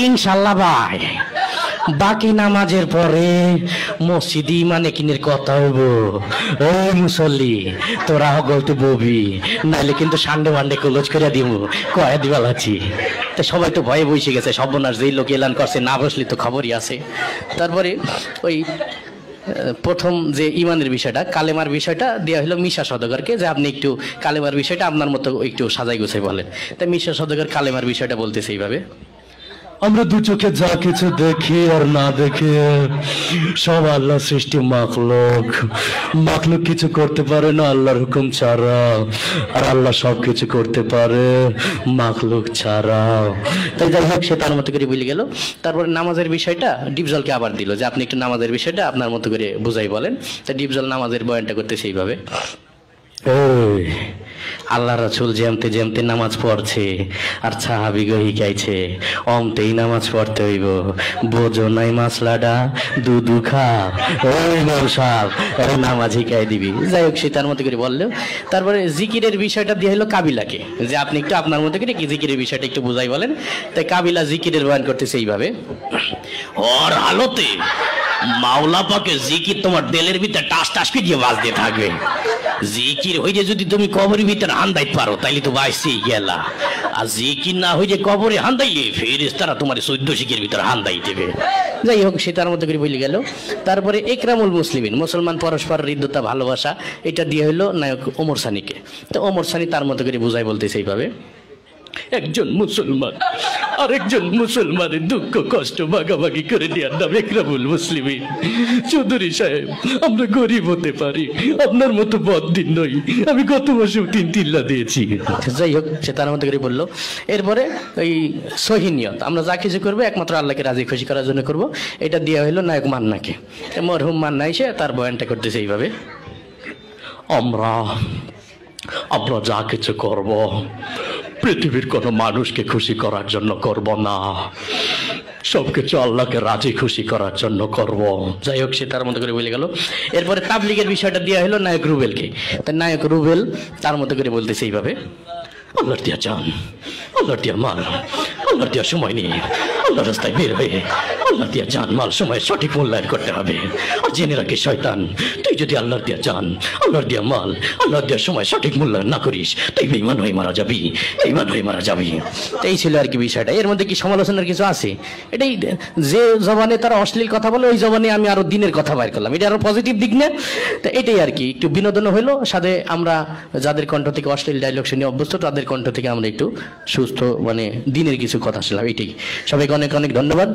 ইনশাল্লাহ ভাই বাকি নামাজের পরে মসজিদে মানে কিনের কথা হইব। ওই মুসল্লি তোরা গলতে ববি, নাইলে কিন্তু সান্ডে মান্ডে কলজ করে দিব কয়া দিবা লাছি। তো সবাই তো ভয়ে বসে গেছে, সর্বনাশ যেই লোক এলান করছে না বসলে তো খবরই আছে। তারপরে ওই প্রথম যে ইমানের বিষয়টা, কালেমার বিষয়টা দেওয়া হলো মিশা সওদাগরকে, যে আপনি একটু কালেমার বিষয়টা আপনার মতো একটু সাজাই গুছাই বলেন। তাই মিশা সওদাগর কালেমার বিষয়টা বলতেছে এইভাবে: আমরা দু চোখে যা কিছু দেখি আর না দেখে সব আল্লাহ সৃষ্টি মাখলুক। মাখলুক কিছু করতে পারে না আল্লাহর হুকুম ছাড়া, আর আল্লাহ সব কিছু করতে পারে মাখলুক ছাড়া। তাই যাই হোক, সে তার মতো করে বলে গেল। তারপরে নামাজের বিষয়টা ডিপজলকে আবার দিল, যে আপনি একটু নামাজের বিষয়টা আপনার মতো করে বুঝাই বলেন। তা ডিপজল নামাজের বয়ানটা করতেছে এইভাবে: ওই আল্লাহ রাসূল যেমতে যেমতে নামাজ পড়ছে আর সাহাবী শিখাইছে অমতেই নামাজ পড়তে হইব। বোঝো নাই মাসলাডা দুধু খা, ওই মরসাব নামাজ শিখাই দিবি। যাই হোক, সে তার মতো করে বললো। তারপরে জিকিরের বিষয়টা দিয়ে হলো কাবিলাকে, যে আপনি একটু আপনার মতো করে কি জিকিরের বিষয়টা একটু বুঝাই বলেন। তাই কাবিলা জিকিরের বয়ান করতেছে এইভাবে: ওর হালতে মাওলা পাকে জিকির তোমার দিলের ভিতরে টাস টাস দিয়ে বাজতে থাকবে। জিকির হইলে যদি তুমি কবরের ভিতরে হান্দাইতে পারো তাইলে তো বাইসেই গেলা, আর জিকির না হইলে কবরে হান্দাইলে ফেরেশতারা তোমার 14 শিকের ভিতরে হান্দাই দেবে। যাই হোক, সে তার মতো করে বলে গেল। তারপরে একরামুল মুসলিমিন, মুসলমান পরস্পর হৃদ্যতা ভালোবাসা, এটা দিয়ে হইলো নায়ক ওমর সানিকে। তো ওমর সানি তার মতো করে বুঝাই বলতেছে এইভাবে: একজন মুসলমান আরেকজন মুসলমানের দুঃখ কষ্ট ভাগাভাগি করে দেওয়ার নাম একরামুল মুসলিমিন। চৌধুরী সাহেব, আমরা গরিব হতে পারি, আপনার মতো বদদিন নই। আমি গত মাসেও 3 তিল্লা দিয়েছি। যাই হোক, সে তার মতো করে বললো। এরপরে ওই সহিনিয়ত, আমরা যা কিছু করবো একমাত্র আল্লাহকে রাজি খুশি করার জন্য করব, এটা দেওয়া হইলো নায়ক মান্নাকে। মরহুম মান্না এসে তার বয়ানটা করতেছে এইভাবে: আমরা যা কিছু করব পৃথিবীর কোনো মানুষকে খুশি করার জন্য করব না, সবকিছু আল্লাহকে রাজি খুশি করার জন্য করব। যাই হোক, সে তার মতো করে বলে গেল। এরপরে তাবলীগের বিষয়টা দেওয়া হলো নায়ক রুবেলকে। তাই নায়ক রুবেল তার মতো করে বলতেছে এইভাবে: আল্লাহর দিয়া জান, আল্লাহর দিয়া মাল, আল্লাহর দিয়া সময় নিয়ে আল্লাহ রাস্তায় বের হয়ে আল্লাহর দিয়া জান মাল সময় সঠিক মূল্যায়ন করতে হবে। আর জেনে রাখি শয়তান, তুই যদি আল্লাহর দিয়া জান, আল্লাহর দিয়া মাল, আল্লাহর দিয়া সময় সঠিক মূল্যায়ন না করিস, তুই বেঈমান হয়ে মারা যাবি, বেঈমান হয়ে মারা যাবি। এই ছিল আর কি বিষয়টা। এর মধ্যে কি সমালোচনার কিছু আছে? এটাই, যে জবানে তারা অশ্লীল কথা বলে ওই জবানে আমি আরো দিনের কথা বাইর করলাম, এটা আরো পজিটিভ দিক না। তো এটাই আর কি, একটু বিনোদন হইলো। সাথে আমরা যাদের কণ্ঠ থেকে অশ্লীল ডায়লগ শুনে অভ্যস্ত, তাদের কণ্ঠ থেকে আমরা একটু সুস্থ মানে দিনের কিছু কথা শুনলাম। এটাই। সবাইকে অনেক অনেক ধন্যবাদ।